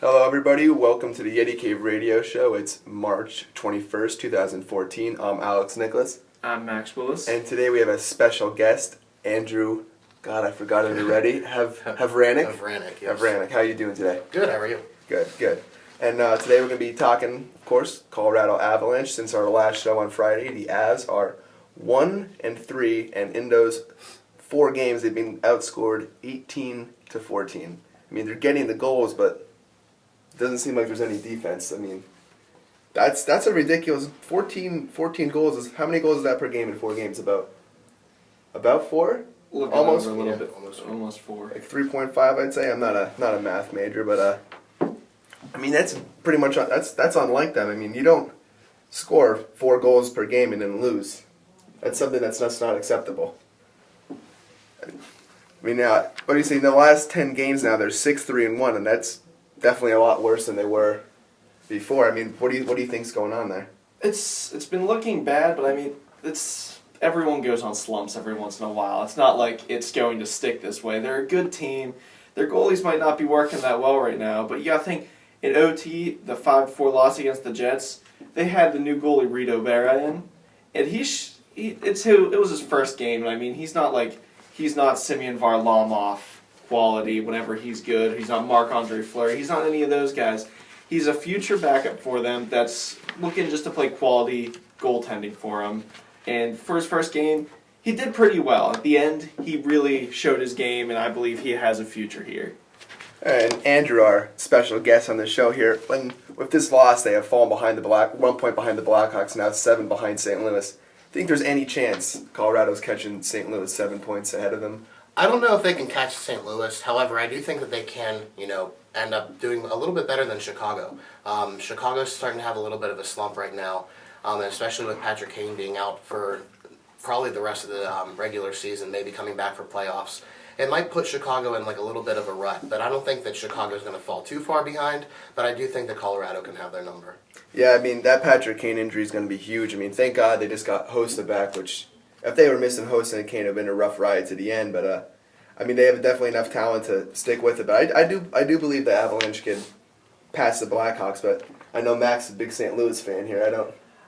Hello, everybody. Welcome to the Yeti Cave Radio Show. It's March 21st, 2014. I'm Alex Nicholas. I'm Max Willis. And today we have a special guest, Andrew. God, I forgot it already. Havranek? Havranek, yes. Havranek. How are you doing today? Good, how are you? Good, good. And today we're going to be talking, of course, Colorado Avalanche. Since our last show on Friday, the Avs are 1-3, and in those 4 games, they've been outscored 18-14. I mean, they're getting the goals, but it doesn't seem like there's any defense. I mean, that's a ridiculous 14 goals. How many goals is that per game in 4 games? About 4? Looking almost over a little yeah. bit, almost 4. Like 3.5, I'd say. I'm not a math major, but I mean that's pretty much that's unlike them. I mean, you don't score 4 goals per game and then lose. That's something that's not acceptable. I mean, what do you say? In the last 10 games now, they're 6-3-1, and that's definitely a lot worse than they were before. I mean, what do you think's going on there? It's been looking bad, but I mean, everyone goes on slumps every once in a while. It's not like it's going to stick this way. They're a good team. Their goalies might not be working that well right now, but you got to think in OT, the 5-4 loss against the Jets, they had the new goalie Rito Berra in, and it was his first game, and I mean, he's not Semyon Varlamov quality whenever he's good. He's not Marc-Andre Fleury. He's not any of those guys. He's a future backup for them that's looking just to play quality goaltending for him. And for his first game, he did pretty well. At the end, he really showed his game, and I believe he has a future here. And Andrew, our special guest on the show here, with this loss, they have fallen behind 1 point behind the Blackhawks, now 7 behind St. Louis. Think there's any chance Colorado's catching St. Louis 7 points ahead of them? I don't know if they can catch St. Louis. However, I do think that they can, end up doing a little bit better than Chicago. Chicago's starting to have a little bit of a slump right now, and especially with Patrick Kane being out for probably the rest of the regular season, maybe coming back for playoffs. It might put Chicago in a little bit of a rut, but I don't think that Chicago's going to fall too far behind, but I do think that Colorado can have their number. Yeah, I mean, that Patrick Kane injury is going to be huge. I mean, thank God they just got Hosta back, which, if they were missing Hosta and Kane, it would have been a rough ride to the end. But, I mean, they have definitely enough talent to stick with it. But I do believe the Avalanche can pass the Blackhawks. But I know Max is a big St. Louis fan here.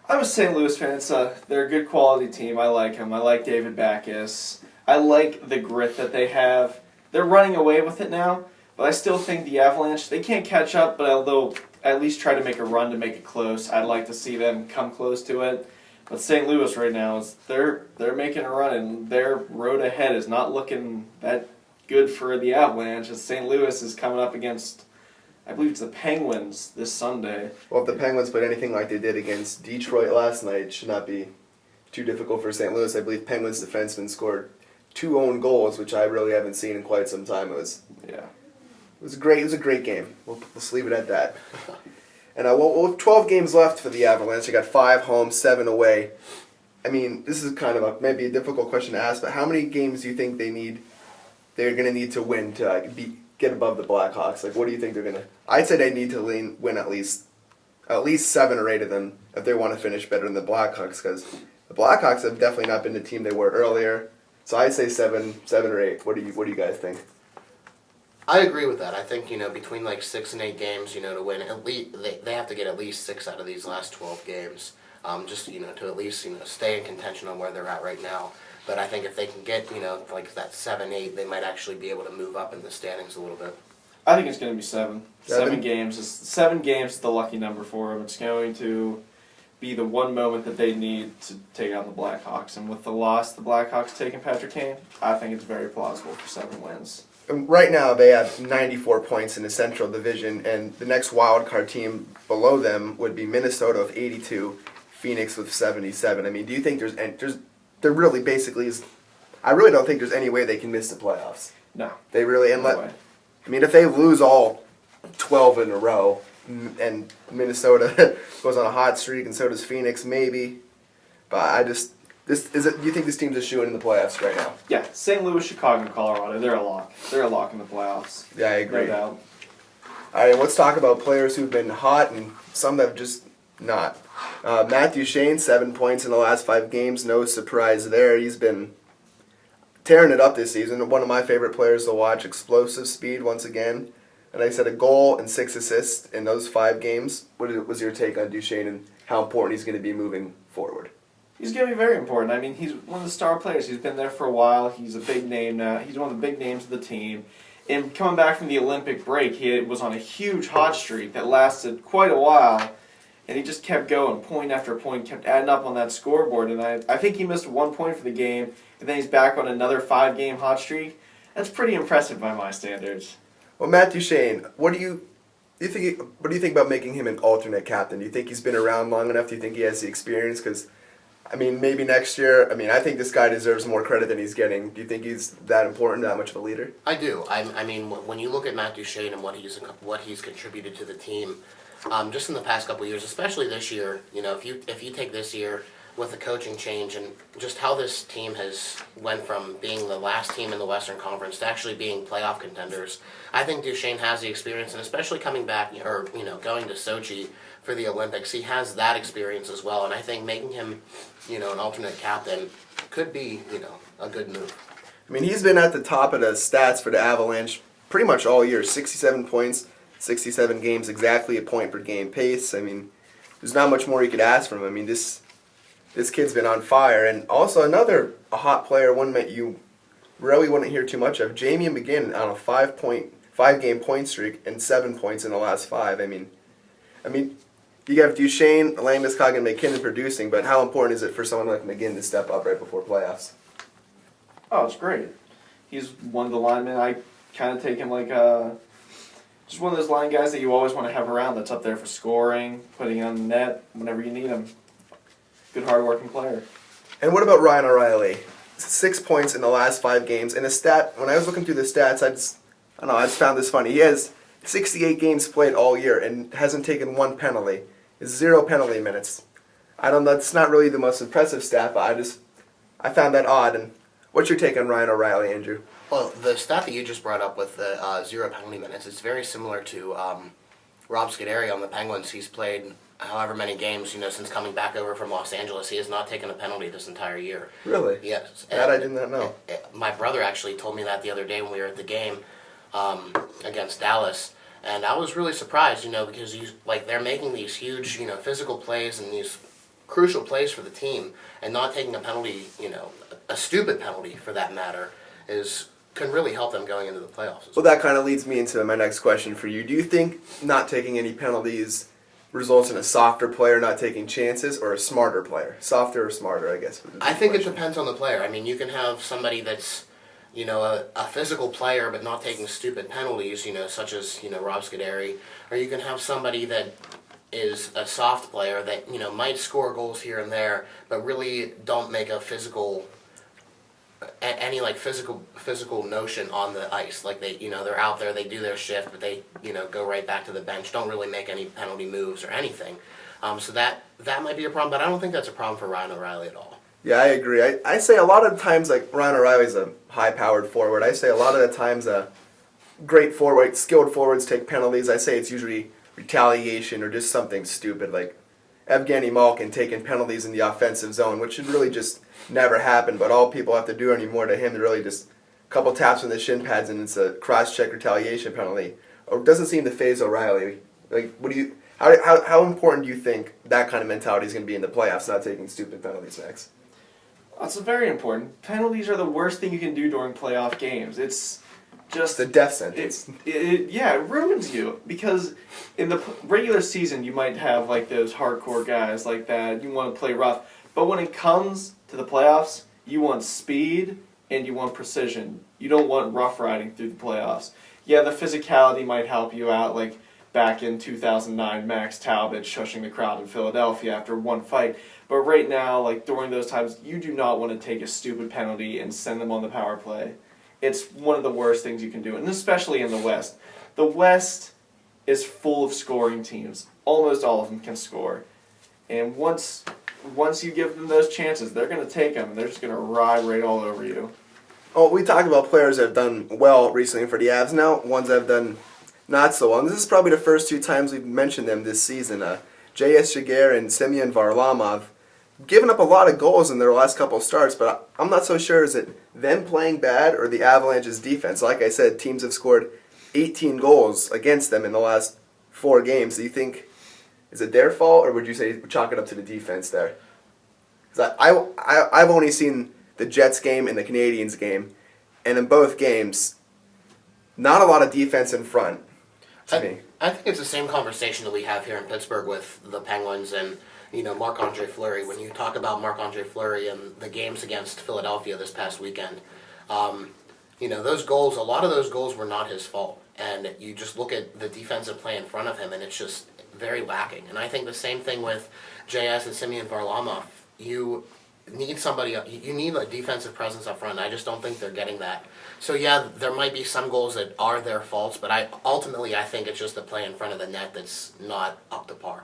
I'm a St. Louis fan. They're a good quality team. I like him. I like David Backes. I like the grit that they have. They're running away with it now, but I still think the Avalanche, they can't catch up, but they'll at least try to make a run to make it close. I'd like to see them come close to it. But St. Louis right now, they're making a run, and their road ahead is not looking that good for the Avalanche, as St. Louis is coming up against, I believe it's the Penguins this Sunday. Well, if the Penguins put anything like they did against Detroit last night, it should not be too difficult for St. Louis. I believe Penguins defensemen scored 2 own goals, which I really haven't seen in quite some time. It was a great game. We'll just leave it at that. And with 12 games left for the Avalanche, they got 5 home, 7 away. I mean, this is kind of maybe a difficult question to ask, but how many games do you think they're going to need to win to get above the Blackhawks? What do you think they're going to? I'd say they need to win at least 7 or 8 of them if they want to finish better than the Blackhawks, because the Blackhawks have definitely not been the team they were earlier. So I'd say 7 or 8. What do you guys think? I agree with that. I think, between 6 and 8 games, to win, at least they have to get at least 6 out of these last 12 games, just, to at least, stay in contention on where they're at right now. But I think if they can get, that 7-8, they might actually be able to move up in the standings a little bit. I think it's going to be 7. 7 games. 7 games is the lucky number for them. It's going to be the one moment that they need to take out the Blackhawks. And with the loss, the Blackhawks taking Patrick Kane, I think it's very plausible for 7 wins. Right now, they have 94 points in the Central Division, and the next wild card team below them would be Minnesota with 82, Phoenix with 77. I mean, do you think there really basically is? I really don't think there's any way they can miss the playoffs. No. They really No way. I mean, if they lose all 12 in a row, and Minnesota goes on a hot streak, and so does Phoenix, maybe. But do you think this team's a shoo-in in the playoffs right now? Yeah, St. Louis, Chicago, and Colorado, they're a lock. They're a lock in the playoffs. Yeah, I agree. No doubt. All right, let's talk about players who've been hot and some that have just not. Matthew Shane, 7 points in the last 5 games. No surprise there. He's been tearing it up this season. One of my favorite players to watch. Explosive speed once again. and I said a goal and 6 assists in those 5 games. What was your take on Duchesne and how important he's going to be moving forward? He's going to be very important. I mean, he's one of the star players. He's been there for a while. He's a big name now. He's one of the big names of the team. And coming back from the Olympic break, he was on a huge hot streak that lasted quite a while. And he just kept going, point after point, kept adding up on that scoreboard. And I think he missed 1 point for the game, and then he's back on another 5-game hot streak. That's pretty impressive by my standards. Well, Matt Duchesne, what do you think about making him an alternate captain? Do you think he's been around long enough? Do you think he has the experience? Because, I mean, maybe next year, I think this guy deserves more credit than he's getting. Do you think he's that important, that much of a leader? I do. I mean, when you look at Matt Duchesne and what he's contributed to the team, just in the past couple of years, especially this year, if you take this year with the coaching change and just how this team has went from being the last team in the Western Conference to actually being playoff contenders, I think Duchesne has the experience, and especially coming back or going to Sochi for the Olympics, he has that experience as well. And I think making him, an alternate captain could be, a good move. I mean, he's been at the top of the stats for the Avalanche pretty much all year. 67 points, 67 games, exactly a point per game pace. I mean, there's not much more you could ask from him. I mean, this kid's been on fire. And also a hot player, one that you really wouldn't hear too much of, Jamie McGinn on a 5-game point streak and 7 points in the last 5. I mean, you have Duchesne, Landeskog, and McKinnon producing, but how important is it for someone like McGinn to step up right before playoffs? Oh, it's great. He's one of the linemen. I kind of take him like just one of those line guys that you always want to have around that's up there for scoring, putting on the net whenever you need him. Good, hard-working player. And what about Ryan O'Reilly? 6 points in the last 5 games. And when I was looking through the stats, I just found this funny. He has 68 games played all year and hasn't taken 1 penalty. It's 0 penalty minutes. That's not really the most impressive stat, but I found that odd. And what's your take on Ryan O'Reilly, Andrew? Well, the stat that you just brought up with the 0 penalty minutes, it's very similar to Rob Scuderi on the Penguins. He's played however many games, since coming back over from Los Angeles. He has not taken a penalty this entire year. Really? Yes. That I did not know. My brother actually told me that the other day when we were at the game against Dallas, and I was really surprised, because they're making these huge, physical plays and these crucial plays for the team, and not taking a penalty, a stupid penalty for that matter, can really help them going into the playoffs. Well, that kind of leads me into my next question for you. Do you think not taking any penalties results in a softer player not taking chances, or a smarter player? Softer or smarter, I guess. I think it depends on the player. I mean, you can have somebody that's, a physical player but not taking stupid penalties, such as, Rob Scuderi, or you can have somebody that is a soft player that, might score goals here and there, but really don't make a physical notion on the ice. Like they're out there, they do their shift, but they, go right back to the bench, don't really make any penalty moves or anything. So that might be a problem, but I don't think that's a problem for Ryan O'Reilly at all. Yeah, I agree. I say a lot of times, like, Ryan O'Reilly's a high-powered forward. I say a lot of the times great forward, skilled forwards take penalties. I say it's usually retaliation or just something stupid, like Evgeny Malkin taking penalties in the offensive zone, which should really just never happen, but all people have to do anymore to him is really just a couple taps on the shin pads and it's a cross-check retaliation penalty. It doesn't seem to phase O'Reilly. Like, how important do you think that kind of mentality is going to be in the playoffs, not taking stupid penalties next? That's very important. Penalties are the worst thing you can do during playoff games. It's just the death sentence. It ruins you, because in the regular season you might have like those hardcore guys like that. You want to play rough, but when it comes to the playoffs, you want speed and you want precision. You don't want rough riding through the playoffs. Yeah, the physicality might help you out, like back in 2009, Max Talbot shushing the crowd in Philadelphia after one fight. But right now, like during those times, you do not want to take a stupid penalty and send them on the power play. It's one of the worst things you can do, and especially in the West. The West is full of scoring teams. Almost all of them can score. And once you give them those chances, they're going to take them, and they're just going to ride right all over you. Oh, we talked about players that have done well recently for the Avs now, ones that have done not so well. And this is probably the first 2 times we've mentioned them this season. J.S. Jaguar and Semyon Varlamov given up a lot of goals in their last couple of starts, but I'm not so sure is it them playing bad or the Avalanche's defense. Like I said, teams have scored 18 goals against them in the last 4 games. Do you think, is it their fault, or would you say chalk it up to the defense there? Because I've only seen the Jets game and the Canadiens game, and in both games, not a lot of defense in front to me. I think it's the same conversation that we have here in Pittsburgh with the Penguins and Marc-Andre Fleury. When you talk about Marc-Andre Fleury and the games against Philadelphia this past weekend, those goals, a lot of those goals were not his fault. And you just look at the defensive play in front of him, and it's just very lacking. And I think the same thing with JS and Semyon Varlamov. You need somebody, you need a defensive presence up front. I just don't think they're getting that. So yeah, there might be some goals that are their faults, but ultimately I think it's just the play in front of the net that's not up to par.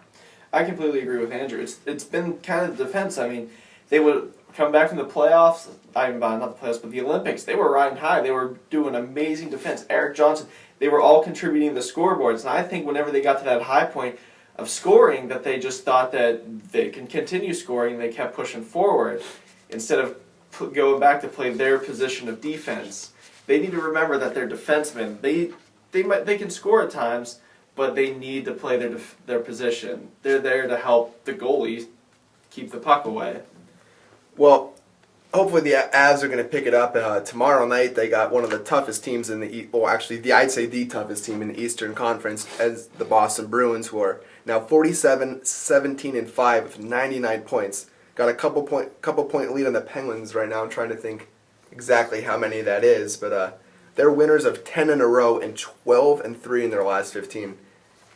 I completely agree with Andrew. It's been kind of defense. I mean, they would come back from the playoffs, not the playoffs, but the Olympics. They were riding high. They were doing amazing defense. Eric Johnson, they were all contributing to the scoreboards. And I think whenever they got to that high point of scoring, that they just thought that they can continue scoring. They kept pushing forward instead of going back to play their position of defense. They need to remember that they're defensemen. They can score at times, but they need to play their position. They're there to help the goalie keep the puck away. Well, hopefully the Avs are going to pick it up. Tomorrow night they got one of the toughest teams in I'd say the toughest team in the Eastern Conference, as the Boston Bruins, who are now 47, 17, and 5 with 99 points. Got a couple point lead on the Penguins right now. I'm trying to think exactly how many that is, but they're winners of 10 in a row and 12 and 3 in their last 15.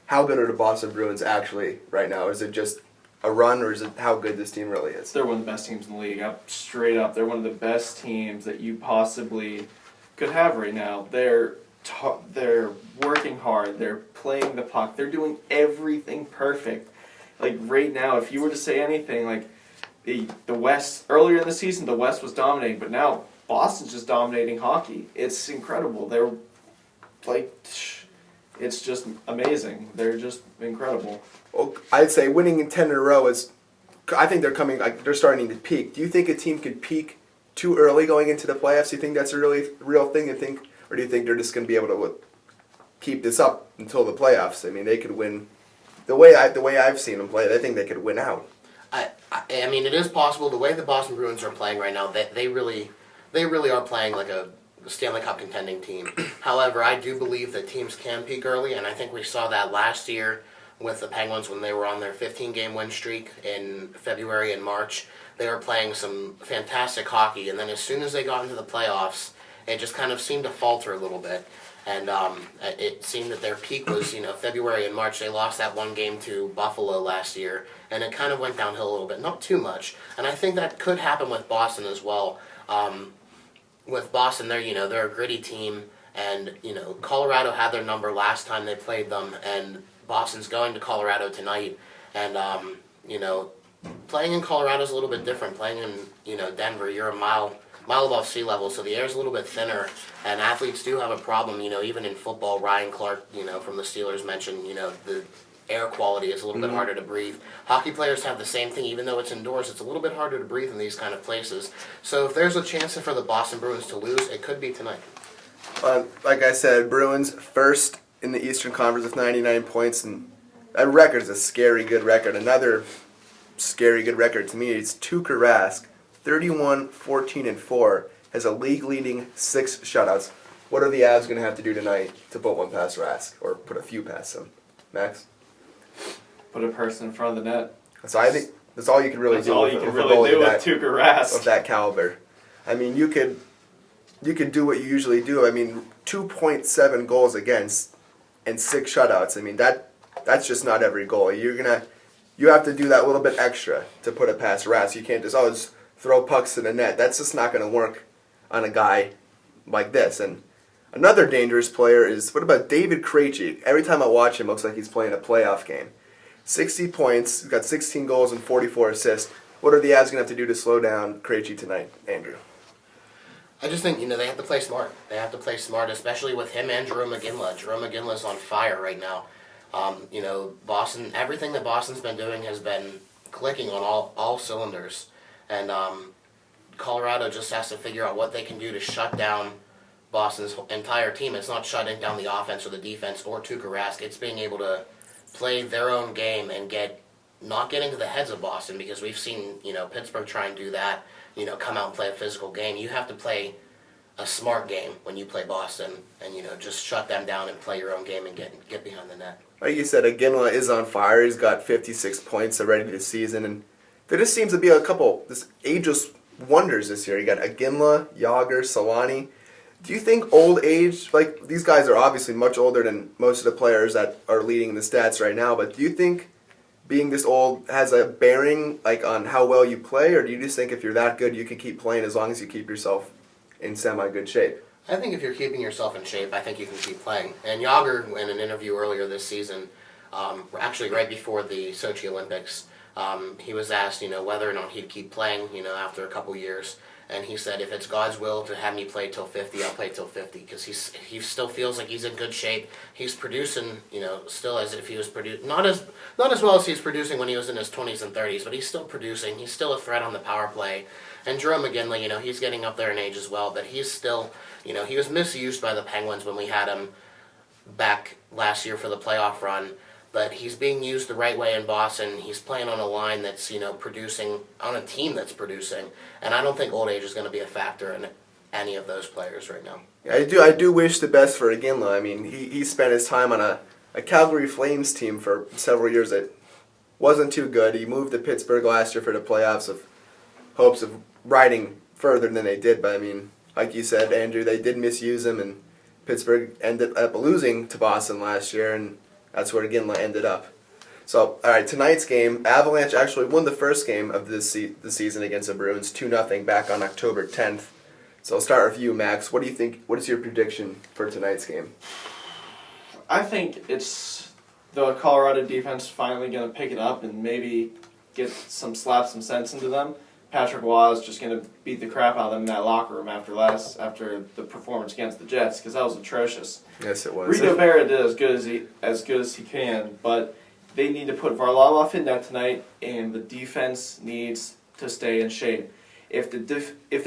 How good are the Boston Bruins actually right now? Is it just a run, or is it how good this team really is? They're one of the best teams in the league. Straight up, they're one of the best teams that you possibly could have right now. They're working hard. They're playing the puck. They're doing everything perfect. Like right now, if you were to say anything, like the West earlier in the season, the West was dominating, but now Boston's just dominating hockey. It's incredible. They're like, it's just amazing. They're just incredible. Well, I'd say winning in 10 in a row is, I think they're starting to peak. Do you think a team could peak too early going into the playoffs? Do you think that's a really real thing? Or do you think they're just going to be able to keep this up until the playoffs? I mean, they could win. The way I've seen them play, I think they could win out. I mean, it is possible. The way the Boston Bruins are playing right now, they really are playing like a Stanley Cup contending team. However, I do believe that teams can peak early, and I think we saw that last year with the Penguins when they were on their 15-game win streak in February and March. They were playing some fantastic hockey, and then as soon as they got into the playoffs, it just kind of seemed to falter a little bit. And it seemed that their peak was, February and March. They lost that one game to Buffalo last year, and it kind of went downhill a little bit. Not too much. And I think that could happen with Boston as well. With Boston, they're a gritty team, and, Colorado had their number last time they played them, and Boston's going to Colorado tonight. And, playing in Colorado is a little bit different. Playing in, Denver, you're a mile above sea level, so the air's a little bit thinner, and athletes do have a problem, even in football. Ryan Clark, from the Steelers mentioned, the air quality is a little bit harder to breathe. Hockey players have the same thing. Even though it's indoors, it's a little bit harder to breathe in these kind of places. So if there's a chance for the Boston Bruins to lose, it could be tonight. Like I said, Bruins first in the Eastern Conference with 99 points, and that record is a scary good record. Another scary good record to me is Tuukka Rask, 31, 14, and 4, has a league-leading 6 shutouts. What are the Avs going to have to do tonight to put one past Rask, or put a few past him? Max? Put a person in front of the net. So I think that's all you can really do. That's all you can really do with Tuukka Rask. Of that caliber. I mean, you could do what you usually do. I mean, 2.7 goals against and 6 shutouts. I mean, that's just not every goal. You have to do that little bit extra to put it past Rask. You can't just throw pucks in the net. That's just not going to work on a guy like this. And another dangerous player is, what about David Krejci? Every time I watch him, it looks like he's playing a playoff game. 60 points, he's got 16 goals and 44 assists. What are the Avs going to have to do to slow down Krejci tonight, Andrew? I just think, they have to play smart. They have to play smart, especially with him and Jarome Iginla. Jarome Iginla's on fire right now. Boston, everything that Boston's been doing has been clicking on all cylinders. And Colorado just has to figure out what they can do to shut down Boston's entire team. It's not shutting down the offense or the defense or Tuukka Rask. It's being able to play their own game and not get into the heads of Boston, because we've seen, Pittsburgh try and do that, come out and play a physical game. You have to play a smart game when you play Boston and, just shut them down and play your own game and get behind the net. Like you said, Iginla is on fire. He's got 56 points already this season, and there just seems to be a couple this ageless wonders this year. You got Iginla, Yager, Solani. Do you think old age, like these guys are obviously much older than most of the players that are leading the stats right now, but do you think being this old has a bearing like on how well you play, or do you just think if you're that good you can keep playing as long as you keep yourself in semi-good shape? I think if you're keeping yourself in shape, I think you can keep playing. And Yager, in an interview earlier this season, actually right before the Sochi Olympics, he was asked, whether or not he'd keep playing, after a couple years. And he said, if it's God's will to have me play till 50, I'll play till 50, because he still feels like he's in good shape. He's producing, still as if he was not as well as he's producing when he was in his 20s and 30s, but he's still producing. He's still a threat on the power play. And Jerome McGinley, he's getting up there in age as well, but he's still, he was misused by the Penguins when we had him back last year for the playoff run. But he's being used the right way in Boston. He's playing on a line that's, producing, on a team that's producing. And I don't think old age is going to be a factor in any of those players right now. Yeah, I do wish the best for Iginla. I mean, he spent his time on a Calgary Flames team for several years that wasn't too good. He moved to Pittsburgh last year for the playoffs of hopes of riding further than they did. But, I mean, like you said, Andrew, they did misuse him, and Pittsburgh ended up losing to Boston last year, and that's where Iginla ended up. So, all right, tonight's game, Avalanche actually won the first game of the season against the Bruins, 2-0 back on October 10th. So I'll start with you, Max. What do you think? What is your prediction for tonight's game? I think it's the Colorado defense finally going to pick it up and maybe slap some sense into them. Patrick Waugh is just going to beat the crap out of them in that locker room after the performance against the Jets, because that was atrocious. Yes, it was. Rito Berra did as good as he can, but they need to put Varlamov in net tonight, and the defense needs to stay in shape. If the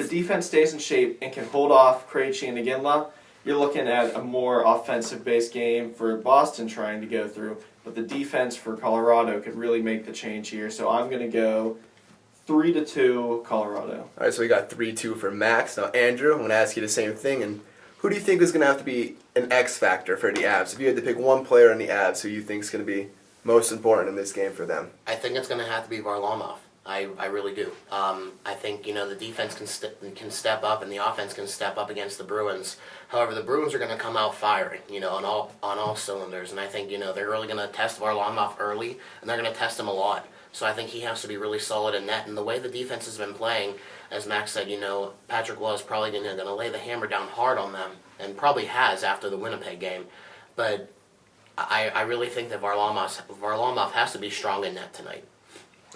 defense stays in shape and can hold off Krejci and Iginla, you're looking at a more offensive-based game for Boston trying to go through. But the defense for Colorado could really make the change here. So I'm going to go 3-2 Colorado. All right, so we got 3-2 for Max. Now, Andrew, I'm going to ask you the same thing. And who do you think is going to have to be an X factor for the Avs? If you had to pick one player in the Avs who you think is going to be most important in this game for them? I think it's going to have to be Varlamov. I really do. I think, the defense can step up and the offense can step up against the Bruins. However, the Bruins are going to come out firing, on all cylinders. And I think, they're really going to test Varlamov early, and they're going to test him a lot. So I think he has to be really solid in net. And the way the defense has been playing, as Max said, Patrick was probably going to lay the hammer down hard on them, and probably has after the Winnipeg game. But I really think that Varlamov has to be strong in net tonight.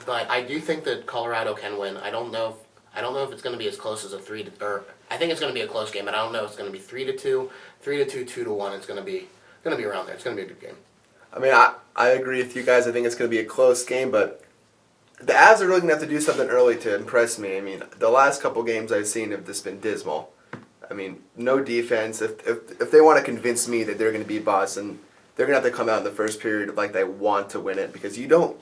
But I do think that Colorado can win. I don't know if it's going to be as close as I think it's going to be a close game, but I don't know if it's going to be 3-2, 3-2, 2-1. It's going to be around there. It's going to be a good game. I mean, I agree with you guys. I think it's going to be a close game, but the Avs are really going to have to do something early to impress me. I mean, the last couple games I've seen have just been dismal. I mean, no defense. If they want to convince me that they're going to beat Boston, they're going to have to come out in the first period like they want to win it, because you don't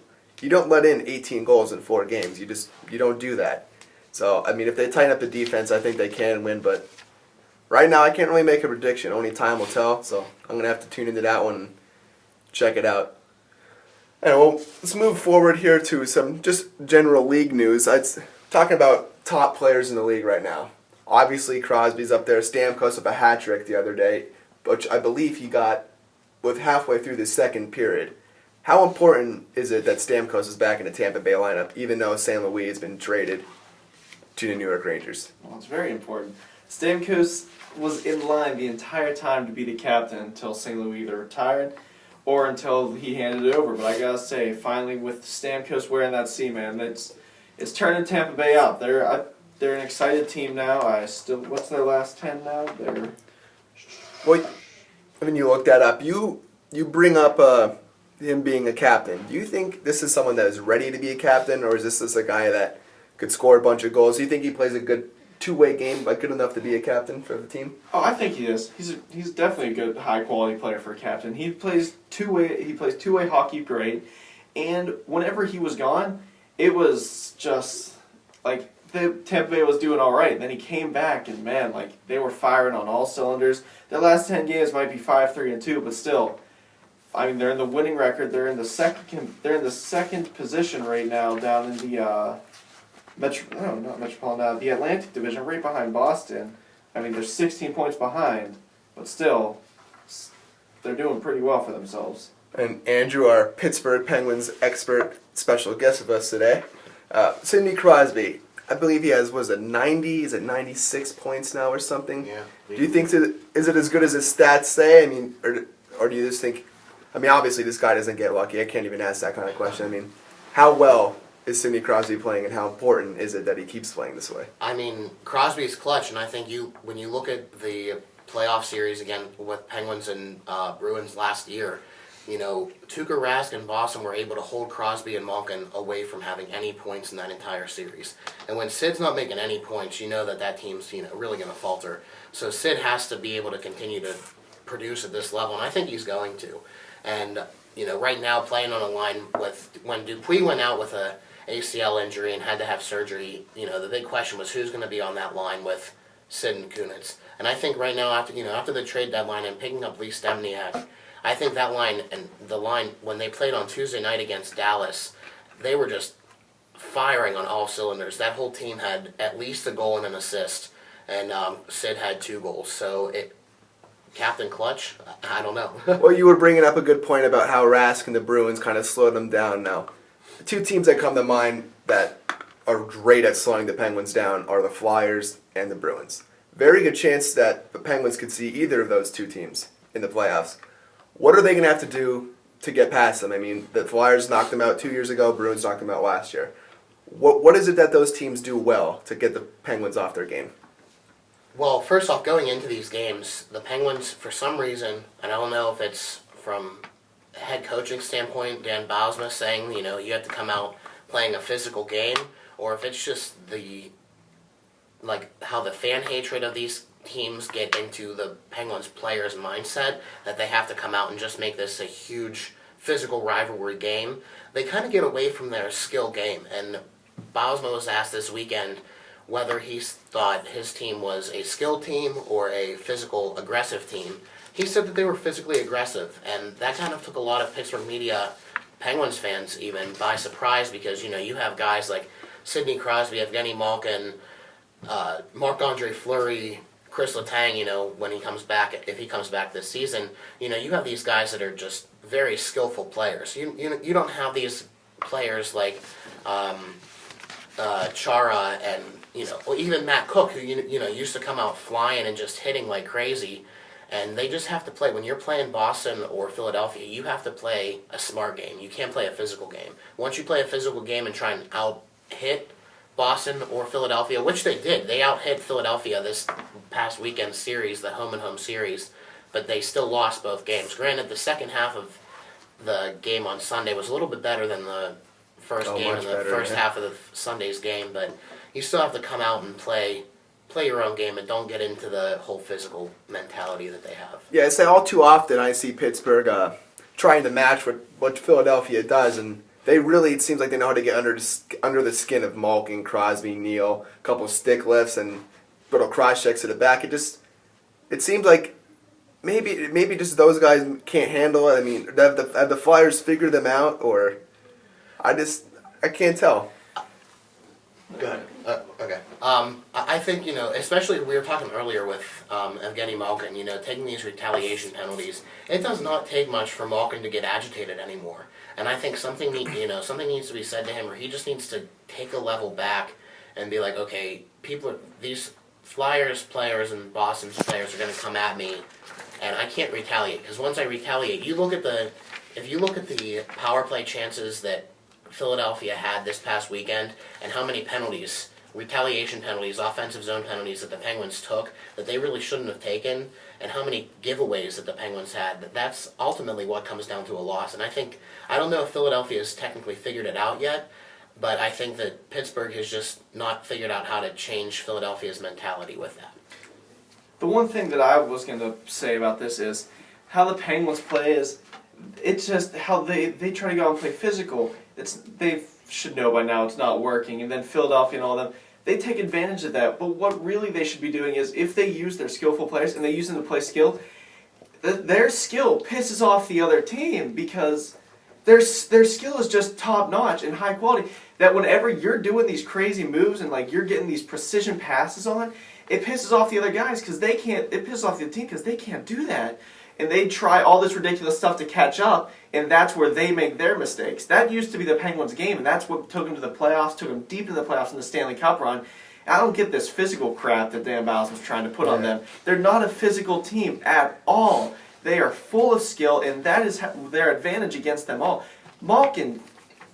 let in 18 goals in 4 games. You don't do that. So, I mean, if they tighten up the defense, I think they can win, but right now I can't really make a prediction. Only time will tell, so I'm going to have to tune into that one and check it out. Anyway, well, let's move forward here to some just general league news. Talking about top players in the league right now. Obviously, Crosby's up there. Stamkos with a hat trick the other day, which I believe he got with halfway through the second period. How important is it that Stamkos is back in the Tampa Bay lineup, even though St. Louis has been traded to the New York Rangers? Well, it's very important. Stamkos was in line the entire time to be the captain until St. Louis either retired or until he handed it over. But I gotta say, finally, with Stamkos wearing that C, man, it's turning Tampa Bay out. They're an excited team now. What's their last 10 now? Well, I mean, you looked that up. You bring up him being a captain. Do you think this is someone that is ready to be a captain, or is this just a guy that could score a bunch of goals? Do you think he plays a good two-way game, like good enough to be a captain for the team? Oh, I think he is. He's definitely a good, high quality player for a captain. He plays two-way. He plays two-way hockey great, and whenever he was gone, it was just like the Tampa Bay was doing all right. And then he came back, and man, like they were firing on all cylinders. Their last 10 games might be 5-3-2, but still, I mean, they're in the winning record. They're in the second. They're in the second position right now, down in the the Atlantic Division, right behind Boston. I mean, they're 16 points behind, but still, they're doing pretty well for themselves. And Andrew, our Pittsburgh Penguins expert, special guest with us today. Sidney Crosby, I believe he has, was it 90? Is it 96 points now or something? Yeah. Do you think, is it as good as his stats say? I mean, or do you just think, I mean, obviously this guy doesn't get lucky. I can't even ask that kind of question. I mean, how well is Sidney Crosby playing, and how important is it that he keeps playing this way? I mean, Crosby's clutch, and I think when you look at the playoff series again with Penguins and Bruins last year, you know, Tuukka Rask and Boston were able to hold Crosby and Malkin away from having any points in that entire series. And when Sid's not making any points, you know that team's, you know, really going to falter. So Sid has to be able to continue to produce at this level, and I think he's going to. And, you know, right now playing on a line with, when Dupuis went out with a ACL injury and had to have surgery, you know, the big question was who's going to be on that line with Sid and Kunitz. And I think right now, after the trade deadline and picking up Lee Stempniak, I think that line, and the line, when they played on Tuesday night against Dallas, they were just firing on all cylinders. That whole team had at least a goal and an assist, and Sid had 2 goals. So Captain Clutch, I don't know. Well, you were bringing up a good point about how Rask and the Bruins kind of slowed them down now. The 2 teams that come to mind that are great at slowing the Penguins down are the Flyers and the Bruins. Very good chance that the Penguins could see either of those 2 teams in the playoffs. What are they going to have to do to get past them? I mean, the Flyers knocked them out 2 years ago, Bruins knocked them out last year. What is it that those teams do well to get the Penguins off their game? Well, first off, going into these games, the Penguins, for some reason, and I don't know if it's from a head coaching standpoint, Dan Bylsma saying, you know, you have to come out playing a physical game, or if it's just how the fan hatred of these teams get into the Penguins players' mindset, that they have to come out and just make this a huge physical rivalry game. They kind of get away from their skill game, and Bylsma was asked this weekend whether he thought his team was a skill team or a physical, aggressive team. He said that they were physically aggressive, and that kind of took a lot of Pittsburgh media, Penguins fans even, by surprise because, you know, you have guys like Sidney Crosby, Evgeny Malkin, Marc-Andre Fleury, Chris Letang, you know, when he comes back, if he comes back this season, you know, you have these guys that are just very skillful players. You don't have these players like Chara and, you know, or even Matt Cook, who, you know, used to come out flying and just hitting like crazy. And they just have to play. When you're playing Boston or Philadelphia, you have to play a smart game. You can't play a physical game. Once you play a physical game and try and out-hit Boston or Philadelphia, which they did. They out-hit Philadelphia this past weekend series, the home-and-home series, but they still lost both games. Granted, the second half of the game on Sunday was a little bit better than the first game and the first half of the Sunday's game, but you still have to come out and play your own game and don't get into the whole physical mentality that they have. Yeah, it's all too often I see Pittsburgh trying to match what Philadelphia does, and they really, it seems like they know how to get under the skin of Malkin, Crosby, Neal, a couple of stick lifts and little cross checks to the back. It seems like maybe just those guys can't handle it. I mean, have the Flyers figured them out, or I can't tell. Go ahead. Okay. I think, you know, especially we were talking earlier with Evgeny Malkin, you know, taking these retaliation penalties. It does not take much for Malkin to get agitated anymore. And I think something needs to be said to him, or he just needs to take a level back and be like, okay, these Flyers players and Boston's players are going to come at me, and I can't retaliate. Because once I retaliate, if you look at the power play chances that Philadelphia had this past weekend, and how many penalties, retaliation penalties, offensive zone penalties that the Penguins took that they really shouldn't have taken, and how many giveaways that the Penguins had, that's ultimately what comes down to a loss. And I don't know if Philadelphia has technically figured it out yet. but I think that Pittsburgh has just not figured out how to change Philadelphia's mentality with that. The one thing that I was going to say about this is how the Penguins play is, it's just how they try to go out and play physical. They should know by now it's not working, and then Philadelphia and all them, they take advantage of that. But what really they should be doing is, if they use their skillful players and they use them to play skill, their skill pisses off the other team because their skill is just top notch and high quality. That whenever you're doing these crazy moves and like you're getting these precision passes on, it pisses off the other guys because they can't. It pisses off the team because they can't do that, and they try all this ridiculous stuff to catch up, and that's where they make their mistakes. That used to be the Penguins' game, and that's what took them to the playoffs, took them deep into the playoffs in the Stanley Cup run. I don't get this physical crap that Dan Bowles was trying to put on them. They're not a physical team at all. They are full of skill, and that is their advantage against them all. Malkin,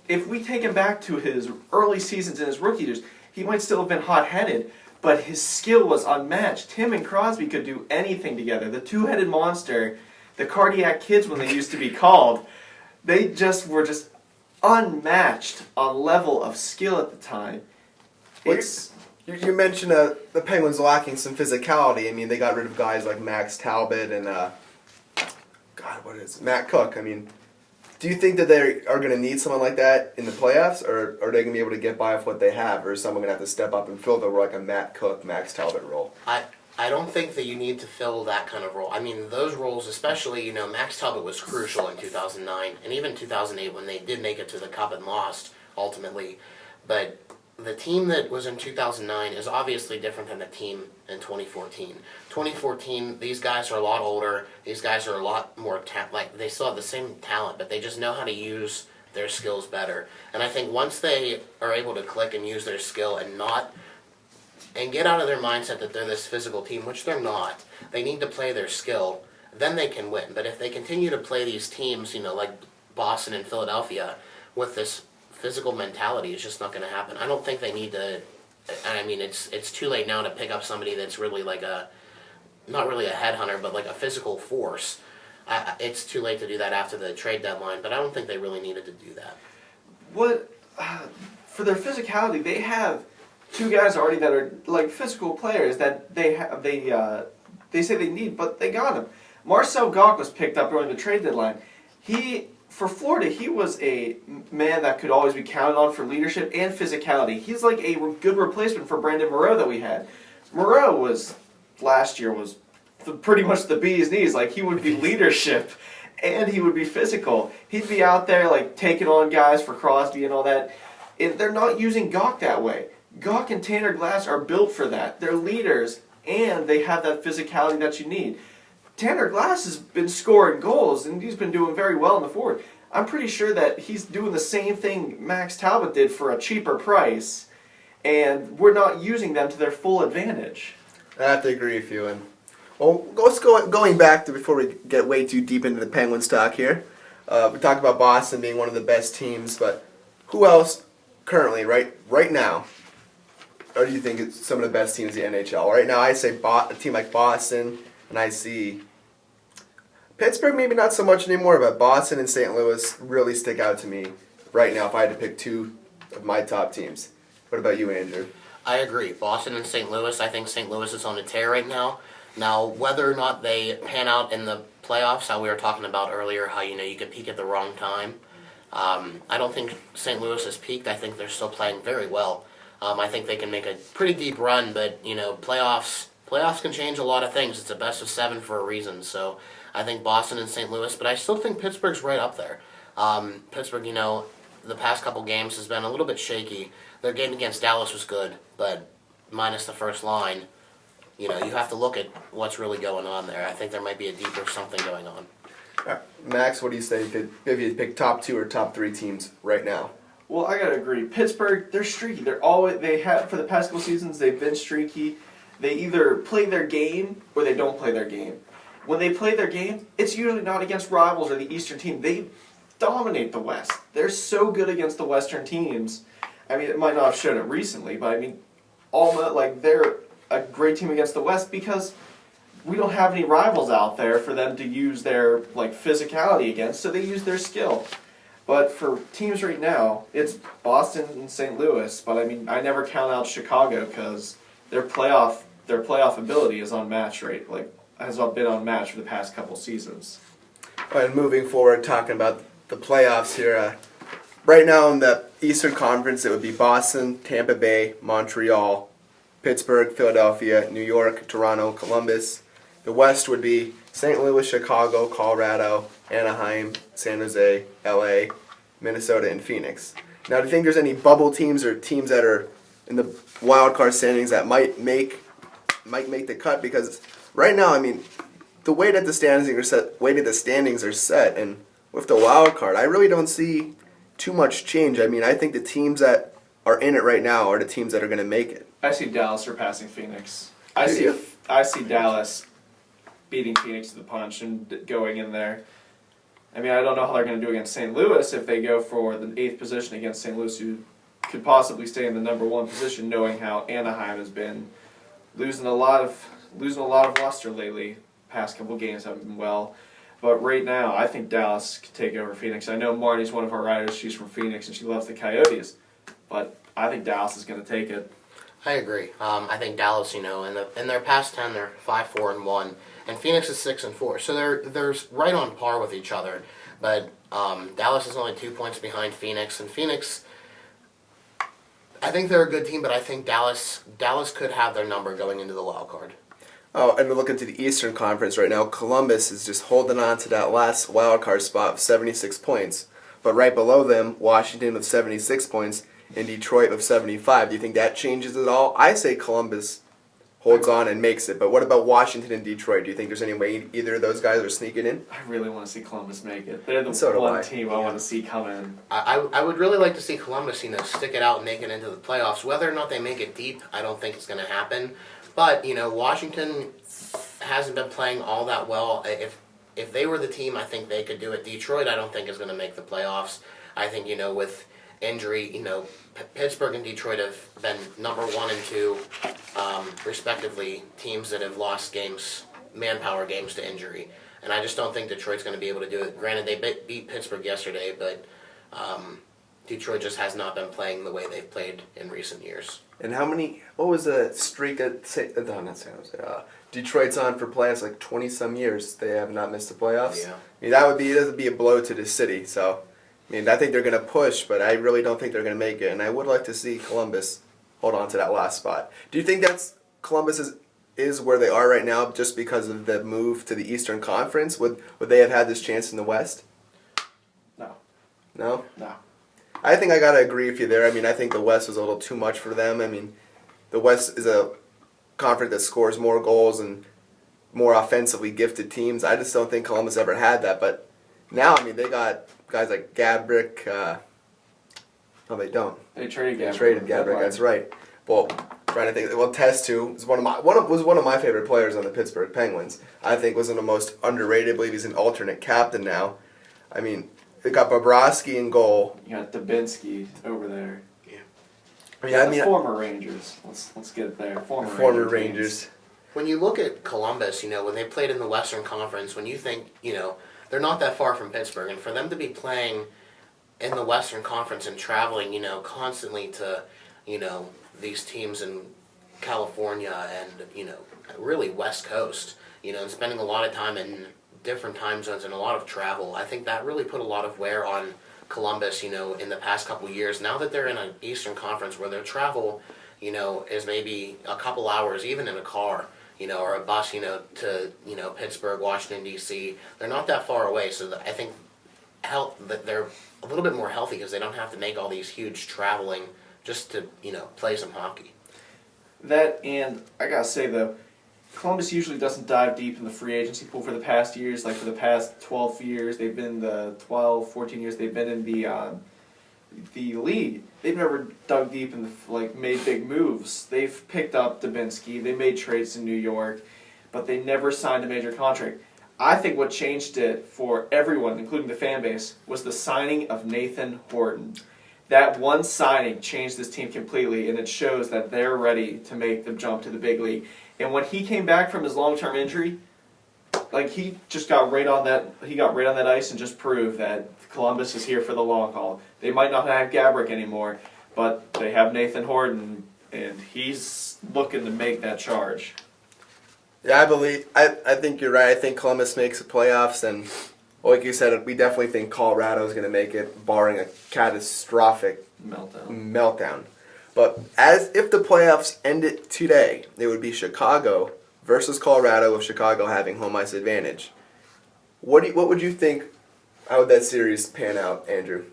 if we take him back to his early seasons in his rookie years, he might still have been hot-headed, but his skill was unmatched. Him and Crosby could do anything together. The two-headed monster, the cardiac kids when they used to be called, they just were just unmatched on level of skill at the time. You mentioned the Penguins lacking some physicality. I mean, they got rid of guys like Max Talbot and Matt Cook. I mean, do you think that they are going to need someone like that in the playoffs, or are they going to be able to get by with what they have, or is someone going to have to step up and fill the like a Matt Cook, Max Talbot role? I don't think that you need to fill that kind of role. I mean, those roles, especially, Max Talbot was crucial in 2009 and even 2008 when they did make it to the Cup and lost ultimately. But the team that was in 2009 is obviously different than the team in 2014. 2014, these guys are a lot older. These guys are a lot more they still have the same talent, but they just know how to use their skills better. And I think once they are able to click and use their skill and get out of their mindset that they're this physical team, which they're not. They need to play their skill, then they can win. But if they continue to play these teams, like Boston and Philadelphia, with this physical mentality, it's just not going to happen. I don't think they need to. And I mean, it's too late now to pick up somebody that's really like not really a headhunter, but like a physical force. It's too late to do that after the trade deadline, but I don't think they really needed to do that. For their physicality, they have two guys already that are like physical players that they say they need, but they got him. Marcel Goc was picked up during the trade deadline. For Florida, he was a man that could always be counted on for leadership and physicality. He's like a good replacement for Brandon Moreau that we had. Moreau last year was pretty much the bee's knees. Like, he would be leadership and he would be physical. He'd be out there like taking on guys for Crosby and all that. And they're not using Goc that way. Goc and Tanner Glass are built for that. They're leaders, and they have that physicality that you need. Tanner Glass has been scoring goals, and he's been doing very well in the forward. I'm pretty sure that he's doing the same thing Max Talbot did for a cheaper price, and we're not using them to their full advantage. I have to agree with you. And going back to before we get way too deep into the Penguins talk here. We talked about Boston being one of the best teams, but who else currently, right now, or do you think it's some of the best teams in the NHL? Right now, I say a team like Boston, and I see Pittsburgh maybe not so much anymore, but Boston and St. Louis really stick out to me right now if I had to pick two of my top teams. What about you, Andrew? I agree. Boston and St. Louis, I think St. Louis is on a tear right now. Now, whether or not they pan out in the playoffs, how we were talking about earlier, how you could peak at the wrong time. I don't think St. Louis has peaked. I think they're still playing very well. I think they can make a pretty deep run, but playoffs can change a lot of things. It's a best of 7 for a reason. So I think Boston and St. Louis, but I still think Pittsburgh's right up there. Pittsburgh, the past couple games has been a little bit shaky. Their game against Dallas was good, but minus the first line, you have to look at what's really going on there. I think there might be a deeper something going on. Max, what do you say if you pick top 2 or top 3 teams right now? Well, I gotta agree. Pittsburgh, they're streaky. They have for the past couple seasons. They've been streaky. They either play their game or they don't play their game. When they play their game, it's usually not against rivals or the Eastern team. They dominate the West. They're so good against the Western teams. I mean, it might not have shown it recently, but I mean, they're a great team against the West because we don't have any rivals out there for them to use their physicality against. So they use their skill. But for teams right now, it's Boston and St. Louis. But I mean, I never count out Chicago because their playoff ability is unmatched, right? Like has been unmatched for the past couple seasons. And moving forward, talking about the playoffs here. Right now in the Eastern Conference, it would be Boston, Tampa Bay, Montreal, Pittsburgh, Philadelphia, New York, Toronto, Columbus. The West would be St. Louis, Chicago, Colorado, Anaheim, San Jose, LA, Minnesota, and Phoenix. Now, do you think there's any bubble teams or teams that are in the wild card standings that might make the cut? Because right now, I mean, the way that the standings are set, and with the wild card, I really don't see too much change. I mean, I think the teams that are in it right now are the teams that are going to make it. I see Dallas surpassing Phoenix. I see Dallas beating Phoenix to the punch and going in there. I mean, I don't know how they're going to do against St. Louis if they go for the 8th position against St. Louis, who could possibly stay in the number 1 position, knowing how Anaheim has been losing a lot of luster lately. Past couple games haven't been well. But right now, I think Dallas could take over Phoenix. I know Marty's one of our writers. She's from Phoenix, and she loves the Coyotes. But I think Dallas is going to take it. I agree. I think Dallas, in their past 10, they're 5-4-1, and Phoenix is 6-4. So they're right on par with each other. But Dallas is only 2 points behind Phoenix, and Phoenix, I think they're a good team, but I think Dallas could have their number going into the wild card. Oh, and we're looking to the Eastern Conference right now. Columbus is just holding on to that last wild card spot of 76 points. But right below them, Washington with 76 points and Detroit with 75. Do you think that changes at all? I say Columbus holds on and makes it. But what about Washington and Detroit? Do you think there's any way either of those guys are sneaking in? I really want to see Columbus make it. They're the So one team I want to see come in. I would really like to see Columbus, stick it out and make it into the playoffs. Whether or not they make it deep, I don't think it's going to happen. But, Washington hasn't been playing all that well. If they were the team, I think they could do it. Detroit, I don't think is going to make the playoffs. I think, with injury, Pittsburgh and Detroit have been number 1 and 2, respectively, teams that have lost games, manpower games to injury. And I just don't think Detroit's going to be able to do it. Granted, they beat Pittsburgh yesterday, but Detroit just has not been playing the way they've played in recent years. And what was the streak at Detroit's on for playoffs like 20-some years. They have not missed the playoffs. Yeah. I mean, that would be a blow to the city. So, I mean, I think they're going to push, but I really don't think they're going to make it. And I would like to see Columbus hold on to that last spot. Do you think Columbus is where they are right now just because of the move to the Eastern Conference? Would they have had this chance in the West? No. No? No. I think I got to agree with you there. I mean, I think the West was a little too much for them. I mean, the West is a conference that scores more goals and more offensively gifted teams. I just don't think Columbus ever had that. But now, I mean, they got guys like Gabrick. No, they don't. They traded Gabrick. They traded Gabrick. That's right. Well, trying to think. Well, Testu was one of my favorite players on the Pittsburgh Penguins. I think was one of the most underrated. I believe he's an alternate captain now. I mean, they got Bobrovsky in goal. You got Dubinsky over there. Yeah, I mean, former Rangers. Let's get it there. Former Rangers. When you look at Columbus, when they played in the Western Conference, when you think, they're not that far from Pittsburgh, and for them to be playing in the Western Conference and traveling, constantly to, these teams in California and, really West Coast, and spending a lot of time in different time zones and a lot of travel, I think that really put a lot of wear on Columbus, in the past couple years. Now that they're in an Eastern Conference where their travel, is maybe a couple hours, even in a car, or a bus, to, Pittsburgh, Washington, D.C., they're not that far away. So I think that they're a little bit more healthy because they don't have to make all these huge traveling just to, play some hockey. That, and I gotta say though, Columbus usually doesn't dive deep in the free agency pool for the past years. Like for the past 12 years, they've been 14 years they've been in the league. They've never dug deep in made big moves. They've picked up Dubinsky. They made trades in New York, but they never signed a major contract. I think what changed it for everyone, including the fan base, was the signing of Nathan Horton. That one signing changed this team completely, and it shows that they're ready to make the jump to the big league. And when he came back from his long-term injury, he just got right on that. He got right on that ice and just proved that Columbus is here for the long haul. They might not have Gabrick anymore, but they have Nathan Horton, and he's looking to make that charge. Yeah, I think you're right. I think Columbus makes the playoffs, and like you said, we definitely think Colorado is going to make it, barring a catastrophic meltdown. But as if the playoffs ended today, it would be Chicago versus Colorado, with Chicago having home ice advantage. What would you think? How would that series pan out, Andrew?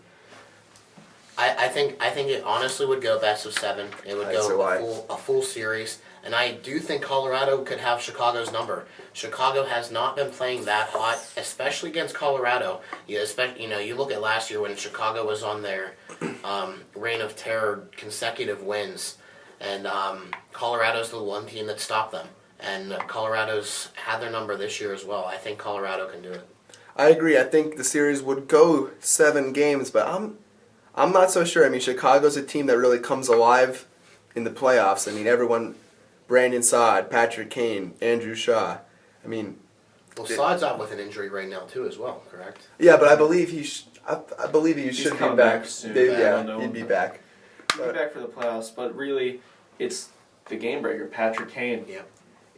I think it honestly would go best of 7. It would go a full series, and I do think Colorado could have Chicago's number. Chicago has not been playing that hot, especially against Colorado. You look at last year when Chicago was on their reign of terror, consecutive wins, and Colorado's the one team that stopped them. And Colorado's had their number this year as well. I think Colorado can do it. I agree. I think the series would go 7 games, but I'm not so sure. I mean, Chicago's a team that really comes alive in the playoffs. I mean, everyone, Brandon Saad, Patrick Kane, Andrew Shaw. I mean, Saad's out with an injury right now too, as well. Correct? Yeah, but I believe he should be back soon. He'd be back. He'd be back for the playoffs, but really, it's the game breaker, Patrick Kane. Yep.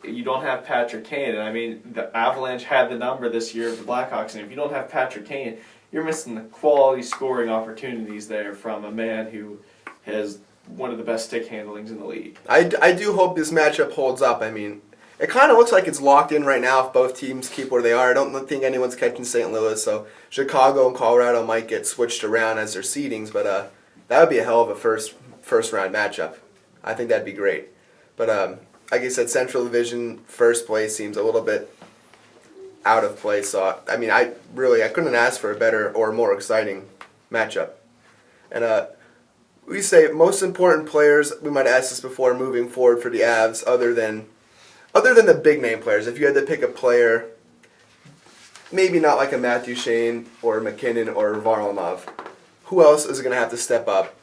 You don't have Patrick Kane, and I mean, the Avalanche had the number this year of the Blackhawks, and if you don't have Patrick Kane, you're missing the quality scoring opportunities there from a man who has one of the best stick handlings in the league. I do hope this matchup holds up. I mean, it kind of looks like it's locked in right now if both teams keep where they are. I don't think anyone's catching St. Louis, so Chicago and Colorado might get switched around as their seedings, but that would be a hell of a first round matchup. I think that'd be great. But like I said, Central Division first place seems a little bit out of place. So I mean, I couldn't ask for a better or more exciting matchup. And we say most important players. We might ask this before moving forward for the Avs, other than the big name players. If you had to pick a player, maybe not like a Matthew Shane or McKinnon or Varlamov, who else is going to have to step up?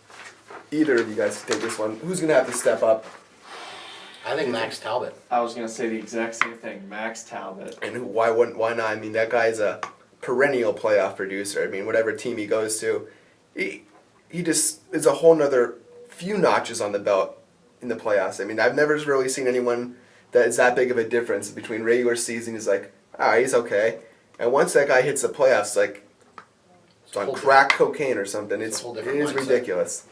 Either of you guys can take this one. Who's going to have to step up? I think Max Talbot. I was going to say the exact same thing, Max Talbot. And why not? I mean, that guy's a perennial playoff producer. I mean, whatever team he goes to, he just is a whole nother few notches on the belt in the playoffs. I mean, I've never really seen anyone that is that big of a difference between regular season. He's like, he's okay. And once that guy hits the playoffs, like, it's on crack cocaine or something. It is ridiculous.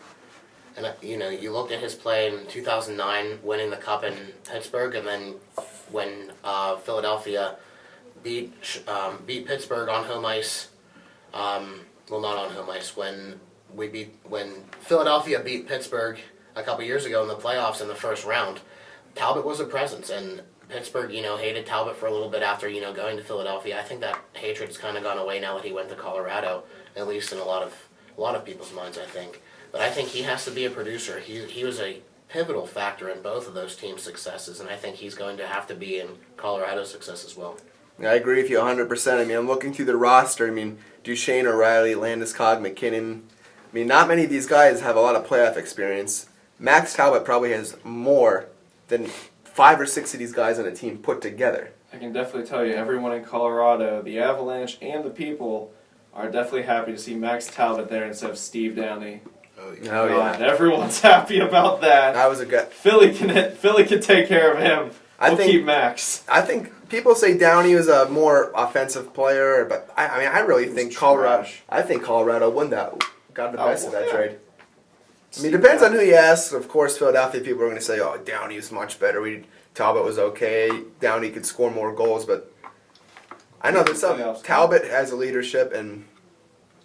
And you looked at his play in 2009, winning the Cup in Pittsburgh, and then when Philadelphia beat Pittsburgh on home ice. Well, not on home ice. When Philadelphia beat Pittsburgh a couple years ago in the playoffs in the first round, Talbot was a presence, and Pittsburgh, hated Talbot for a little bit after, going to Philadelphia. I think that hatred's kind of gone away now that he went to Colorado, at least in a lot of people's minds, I think. But I think he has to be a producer. He was a pivotal factor in both of those teams' successes, and I think he's going to have to be in Colorado's success as well. I agree with you 100%. I mean, I'm looking through the roster. I mean, Duchesne, O'Reilly, Landeskog, McKinnon. I mean, not many of these guys have a lot of playoff experience. Max Talbot probably has more than 5 or 6 of these guys on a team put together. I can definitely tell you, everyone in Colorado, the Avalanche and the people, are definitely happy to see Max Talbot there instead of Steve Downey. Oh yeah. Everyone's happy about that. That was a good. Philly can take care of him. We'll keep Max. I think people say Downey was a more offensive player, but I really think Colorado. I think Colorado won that. Got the best of that trade. I mean, it depends on who you ask. Of course, Philadelphia people are going to say, "Oh, Downey was much better. Talbot was okay. Downey could score more goals." But I know there's some. Talbot has a leadership, and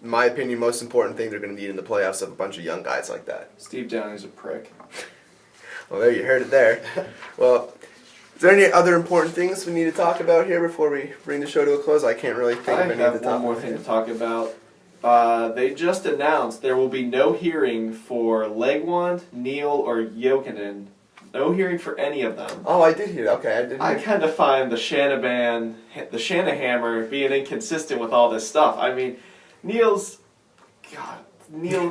in my opinion, most important thing they're going to need in the playoffs of a bunch of young guys like that. Steve Downey's a prick. Well, there you heard it there. Well, is there any other important things we need to talk about here before we bring the show to a close? I can't really think of any of the top. I have one more thing to talk about. They just announced there will be no hearing for Legwand, Neal, or Jokinen. No hearing for any of them. Oh, I did hear that. Okay, I kind of find the Shanahammer being inconsistent with all this stuff. I mean, Neal,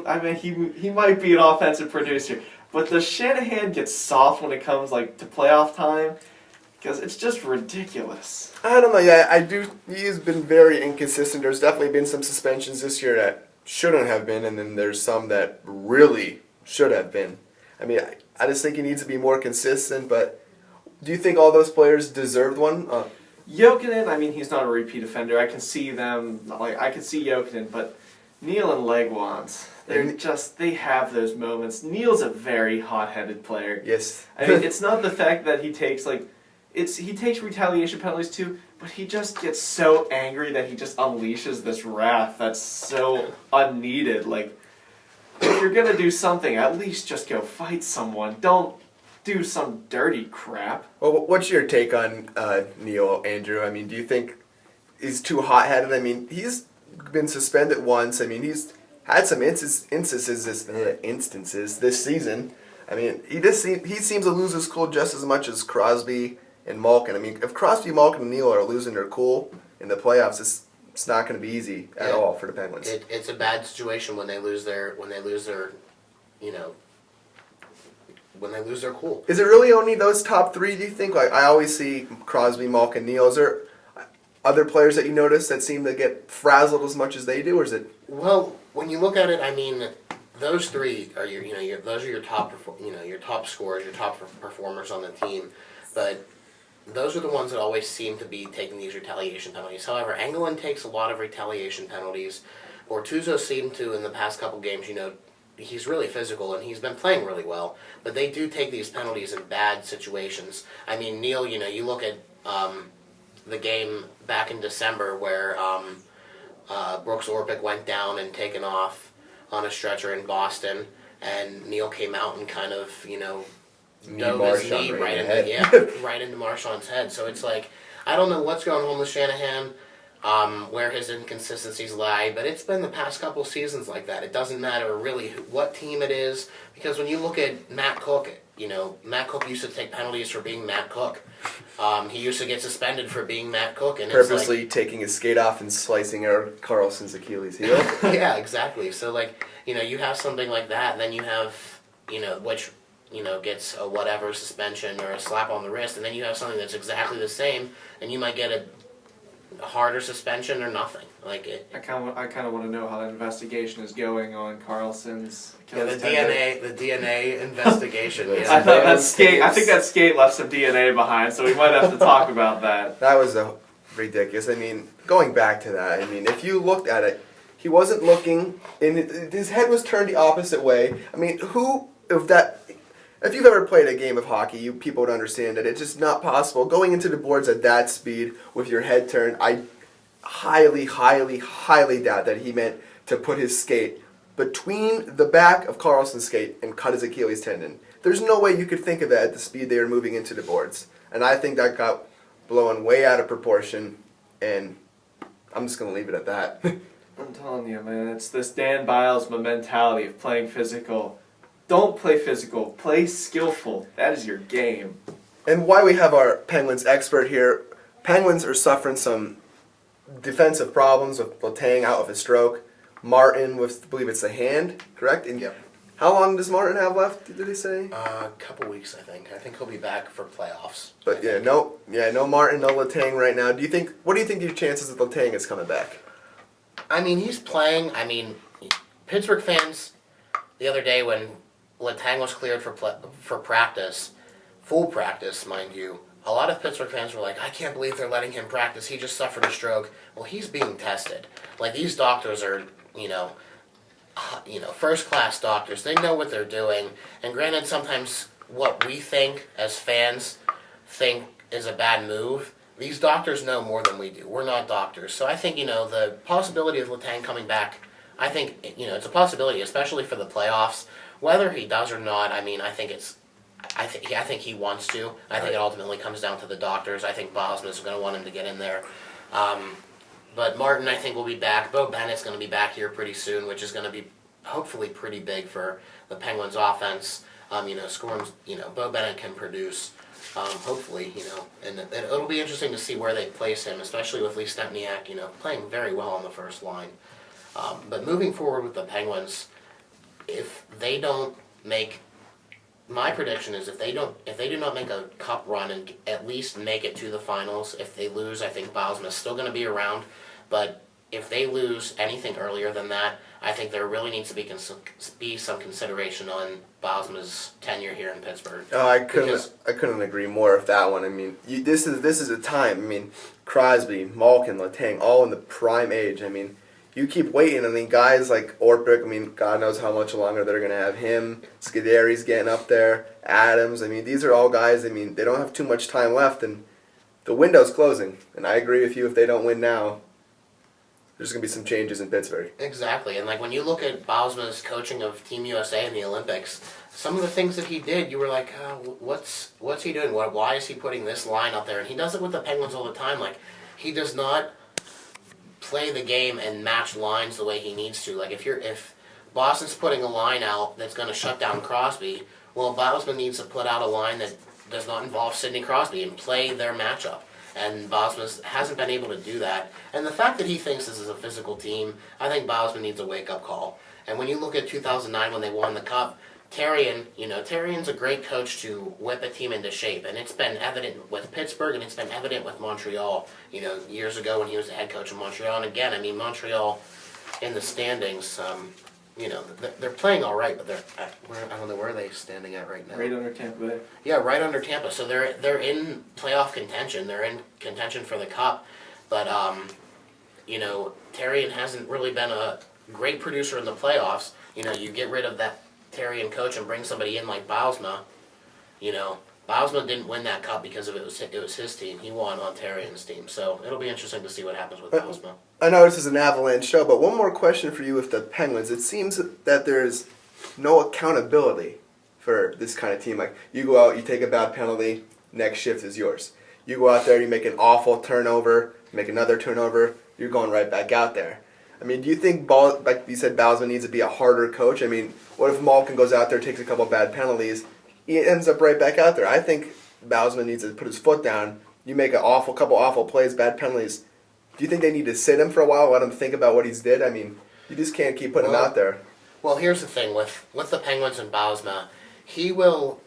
I mean, he might be an offensive producer, but the Shanahan gets soft when it comes to playoff time. Because it's just ridiculous. I don't know. Yeah, I do. He has been very inconsistent. There's definitely been some suspensions this year that shouldn't have been, and then there's some that really should have been. I mean, I just think he needs to be more consistent. But do you think all those players deserved one? Jokinen, I mean, he's not a repeat offender. I can see them, like, I can see Jokinen, but Neil and Legwand, they have those moments. Neil's a very hot-headed player. Yes. I mean, it's not the fact that he takes, he takes retaliation penalties too, but he just gets so angry that he just unleashes this wrath that's so unneeded. Like, if you're gonna do something, at least just go fight someone. Don't do some dirty crap. Well, what's your take on Neil, Andrew? I mean, do you think he's too hot-headed? I mean, he's been suspended once. I mean, he's had some instances this season. I mean, he seems to lose his cool just as much as Crosby and Malkin. I mean, if Crosby, Malkin, and Neil are losing their cool in the playoffs, it's not going to be easy at all for the Penguins. It's a bad situation when they lose their cool. Is it really only those top three, do you think? Like, I always see Crosby, Malkin, Neil. Is there other players that you notice that seem to get frazzled as much as they do, or is it? Well, when you look at it, I mean, those three are your top scorers, your top performers on the team, but those are the ones that always seem to be taking these retaliation penalties. However, Engelland takes a lot of retaliation penalties. Bortuzzo seemed to in the past couple games, he's really physical and he's been playing really well, but they do take these penalties in bad situations. I mean, Neil, you look at the game back in December where Brooks Orpik went down and taken off on a stretcher in Boston, and Neil came out and kind of, dove his knee right into Marchand's head. So it's like, I don't know what's going on with Shanahan, where his inconsistencies lie, but it's been the past couple seasons like that. It doesn't matter really what team it is, because when you look at Matt Cook, Matt Cook used to take penalties for being Matt Cook. He used to get suspended for being Matt Cook, and purposely taking his skate off and slicing Erik Karlsson's Achilles heel. Yeah, exactly. So you have something like that, and then you have which gets a whatever suspension or a slap on the wrist, and then you have something that's exactly the same, and you might get a harder suspension or nothing. I kind of want to know how that investigation is going on Karlsson's. Yeah, the DNA investigation. Yeah. I think that skate left some DNA behind, so we might have to talk about that. That was ridiculous. I mean, going back to that, I mean, if you looked at it, he wasn't looking, and his head was turned the opposite way. I mean, if you've ever played a game of hockey, people would understand that it's just not possible. Going into the boards at that speed with your head turned, I highly, highly, highly doubt that he meant to put his skate between the back of Karlsson's skate and cut his Achilles tendon. There's no way you could think of that at the speed they were moving into the boards. And I think that got blown way out of proportion, and I'm just going to leave it at that. I'm telling you, man, it's this Dan Biles mentality of playing physical. Don't play physical, play skillful. That is your game. And why we have our Penguins expert here, Penguins are suffering some defensive problems with Letang out of a stroke. Martin with, I believe it's a hand, correct? And yep. How long does Martin have left, did he say? A couple weeks, I think. I think he'll be back for playoffs. But no Martin, no Letang right now. What do you think the chances of Letang is coming back? I mean, he's playing. I mean, Pittsburgh fans, the other day when Letang was cleared for practice, full practice, mind you, a lot of Pittsburgh fans were like, I can't believe they're letting him practice. He just suffered a stroke. Well, he's being tested. These doctors are, first-class doctors. They know what they're doing. And granted, sometimes what we think as fans think is a bad move, these doctors know more than we do. We're not doctors. So I think, the possibility of Letang coming back, I think, it's a possibility, especially for the playoffs. Whether he does or not, I mean, I think he wants to. I think it ultimately comes down to the doctors. I think Bosma's going to want him to get in there. But Martin, I think, will be back. Bo Bennett's going to be back here pretty soon, which is going to be hopefully pretty big for the Penguins' offense. Scoring, Bo Bennett can produce, hopefully, and it'll be interesting to see where they place him, especially with Lee Stempniak, playing very well on the first line. But moving forward with the Penguins, if they don't make my prediction is if they do not make a cup run and at least make it to the finals, if they lose, I think Bosma's still going to be around. But if they lose anything earlier than that, I think there really needs to be some consideration on Bosma's tenure here in Pittsburgh. Oh, I couldn't agree more with that one. I mean, this is a time. I mean, Crosby, Malkin, Letang, all in the prime age. I mean, you keep waiting. I mean, guys like Orpik, I mean, God knows how much longer they're going to have him. Scuderi's getting up there. Adams. I mean, these are all guys, I mean, they don't have too much time left, and the window's closing. And I agree with you, if they don't win now, there's going to be some changes in Pittsburgh. Exactly. And, like, when you look at Bosma's coaching of Team USA in the Olympics, some of the things that he did, you were like, what's he doing? Why is he putting this line up there? And he does it with the Penguins all the time. Like, he does not play the game and match lines the way he needs to. Like, if Boston's putting a line out that's going to shut down Crosby, well, Bosma needs to put out a line that does not involve Sidney Crosby and play their matchup. And Bosma hasn't been able to do that. And the fact that he thinks this is a physical team, I think Bosma needs a wake-up call. And when you look at 2009 when they won the Cup, Therrien's a great coach to whip a team into shape, and it's been evident with Pittsburgh, and it's been evident with Montreal, years ago when he was the head coach of Montreal. And again, I mean, Montreal in the standings, they're playing all right, but I don't know where they're standing at right now. Right under Tampa Bay. Yeah, right under Tampa. So they're in playoff contention. They're in contention for the Cup, but Therrien hasn't really been a great producer in the playoffs. You get rid of that Therrien coach and bring somebody in like Bausma. Bausma didn't win that cup because it was his team. He won on Therrien's team. So it'll be interesting to see what happens with Bausma. I know this is an Avalanche show, but one more question for you with the Penguins. It seems that there's no accountability for this kind of team. Like, you go out, you take a bad penalty, next shift is yours. You go out there, you make an awful turnover, make another turnover, you're going right back out there. I mean, do you think, like you said, Bausma needs to be a harder coach? I mean, what if Malkin goes out there, takes a couple bad penalties, he ends up right back out there? I think Bausma needs to put his foot down. You make couple awful plays, bad penalties. Do you think they need to sit him for a while, let him think about what he's did? I mean, you just can't keep putting him out there. Well, here's the thing. With the Penguins and Bausma, he will,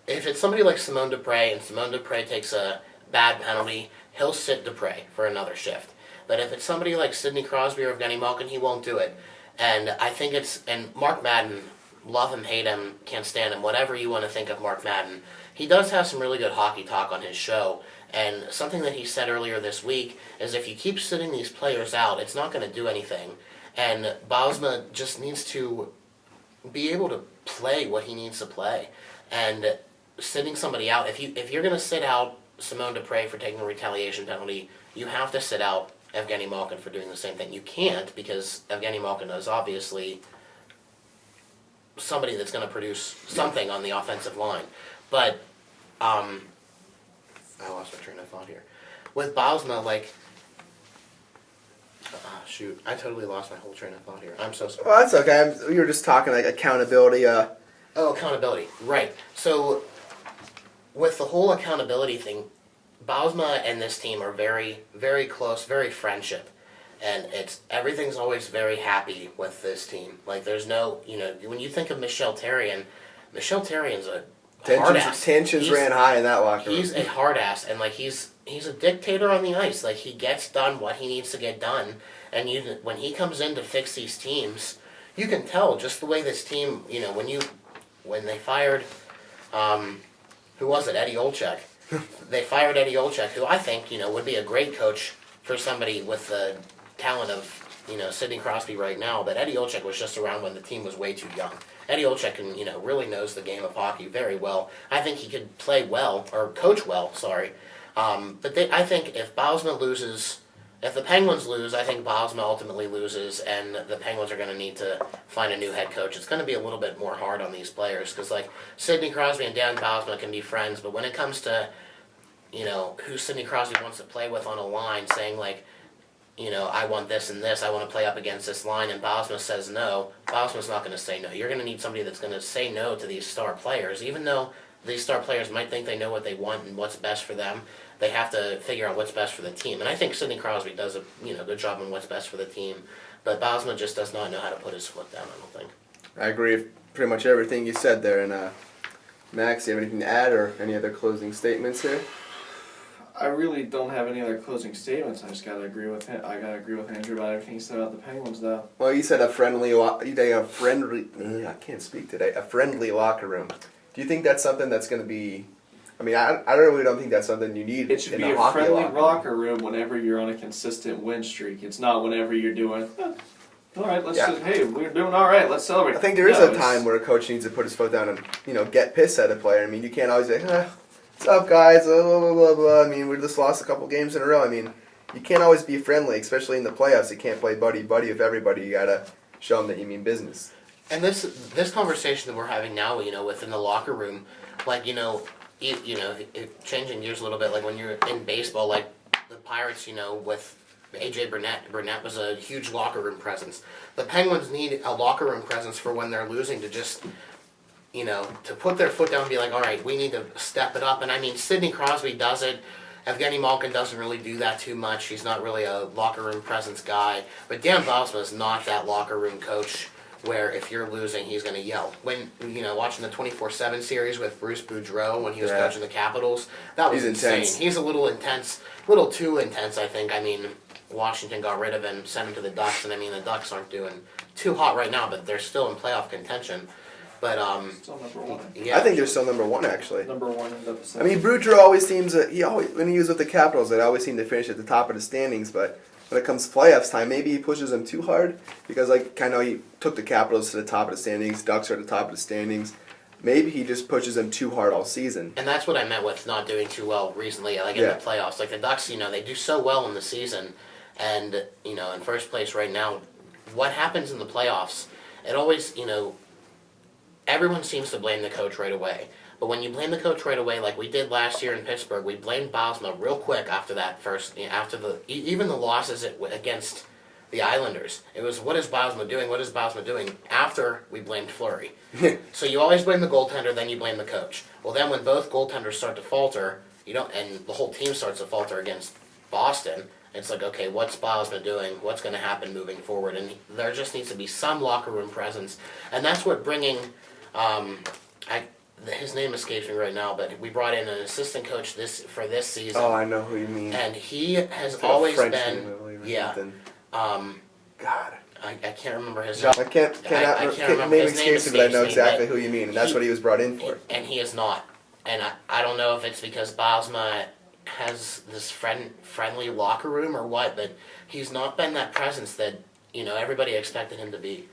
if it's somebody like Simone Dupre, and Simone Dupre takes a bad penalty, he'll sit Dupre for another shift. But if it's somebody like Sidney Crosby or Evgeny Malkin, he won't do it. And I think and Mark Madden, love him, hate him, can't stand him, whatever you want to think of Mark Madden, he does have some really good hockey talk on his show. And something that he said earlier this week is if you keep sitting these players out, it's not going to do anything. And Bausma just needs to be able to play what he needs to play. And sitting somebody out, if you're going to sit out Simone Dupre for taking a retaliation penalty, you have to sit out Evgeny Malkin for doing the same thing. You can't, because Evgeny Malkin is obviously somebody that's going to produce something on the offensive line. But I lost my train of thought here. With Bausma, shoot, I totally lost my whole train of thought here. I'm so sorry. Well, that's okay. We were just talking like accountability. Oh, accountability. Right. So with the whole accountability thing, Bausma and this team are very, very close, very friendship. And everything's always very happy with this team. Like, there's no, when you think of Michel Therrien's a hard ass. Tensions ran high in that locker room. He's a hard ass, and he's a dictator on the ice. Like, he gets done what he needs to get done. And when he comes in to fix these teams, you can tell just the way this team, when they fired, who was it, Eddie Olczyk. They fired Eddie Olczyk, who I think, would be a great coach for somebody with the talent of, Sidney Crosby right now. But Eddie Olczyk was just around when the team was way too young. Eddie Olczyk really knows the game of hockey very well. I think he could play well, or coach well, sorry. But I think if Bausma loses, if the Penguins lose, I think Bausma ultimately loses, and the Penguins are going to need to find a new head coach. It's going to be a little bit more hard on these players, because Sidney Crosby and Dan Bausma can be friends, but when it comes to who Sidney Crosby wants to play with on a line, saying I want this and this, I want to play up against this line, and Bausma says no, Bausma's not going to say no. You're going to need somebody that's going to say no to these star players, even though these star players might think they know what they want and what's best for them. They have to figure out what's best for the team. And I think Sidney Crosby does a good job on what's best for the team. But Bausma just does not know how to put his foot down, I don't think. I agree with pretty much everything you said there. And Max, do you have anything to add or any other closing statements here? I really don't have any other closing statements. I just gotta agree with him. I gotta agree with Andrew about everything he said about the Penguins, though. Well, you said a friendly I can't speak today. A friendly locker room. Do you think that's something that's going to be? I mean, I really don't think that's something you need. It should in be a hockey friendly locker locker room whenever you're on a consistent win streak. It's not whenever you're doing. All right, hey, we're doing all right. Let's celebrate. I think there is a time where a coach needs to put his foot down and get pissed at a player. I mean, you can't always say, "What's up, guys?" Blah blah blah blah. I mean, we just lost a couple games in a row. I mean, you can't always be friendly, especially in the playoffs. You can't play buddy with everybody. You gotta show them that you mean business. And this conversation that we're having now, within the locker room, like, changing gears a little bit, like when you're in baseball, like the Pirates, with AJ Burnett was a huge locker room presence. The Penguins need a locker room presence for when they're losing to just, to put their foot down and be like, all right, we need to step it up. And I mean, Sidney Crosby does it. Evgeny Malkin doesn't really do that too much. He's not really a locker room presence guy. But Dan Bylsma is not that locker room coach where if you're losing, he's going to yell. When, watching the 24/7 series with Bruce Boudreau when he was coaching the Capitals, that was insane. Intense. He's a little intense, a little too intense, I think. I mean, Washington got rid of him, sent him to the Ducks, and I mean, the Ducks aren't doing too hot right now, but they're still in playoff contention. But, still number one. yeah. I think they're still number one, actually. Number one in the I mean, Boudreau always seems when he was with the Capitals, they always seem to finish at the top of the standings. But when it comes to playoffs time, maybe he pushes them too hard because, I know he took the Capitals to the top of the standings. Ducks are at the top of the standings. Maybe he just pushes them too hard all season. And that's what I meant with not doing too well recently, in the playoffs. Like the Ducks, they do so well in the season, and in first place right now. What happens in the playoffs? It always, everyone seems to blame the coach right away. But when you blame the coach right away, like we did last year in Pittsburgh, we blamed Bylsma real quick after that first, even the losses against the Islanders. It was, what is Bylsma doing? What is Bylsma doing? After we blamed Fleury. So you always blame the goaltender, then you blame the coach. Well, then when both goaltenders start to falter, and the whole team starts to falter against Boston, it's like, okay, what's Bylsma doing? What's going to happen moving forward? And there just needs to be some locker room presence. And that's what bringing, his name escapes me right now, but we brought in an assistant coach for this season. Oh, I know who you mean. And he has always been, God. I can't remember his name. I can't remember name escapes me, but I know exactly who you mean, and that's what he was brought in for. And he is not. And I don't know if it's because Bylsma has this friendly locker room or what, but he's not been that presence that, everybody expected him to be.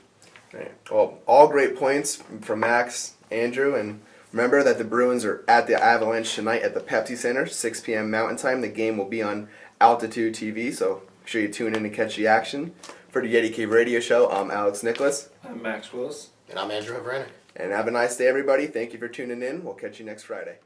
Right. Well, all great points from Max, Andrew, and remember that the Bruins are at the Avalanche tonight at the Pepsi Center, 6 p.m. Mountain Time. The game will be on Altitude TV, so make sure you tune in to catch the action. For the Yeti Cave Radio Show, I'm Alex Nicholas. I'm Max Willis. And I'm Andrew Havranek. And have a nice day, everybody. Thank you for tuning in. We'll catch you next Friday.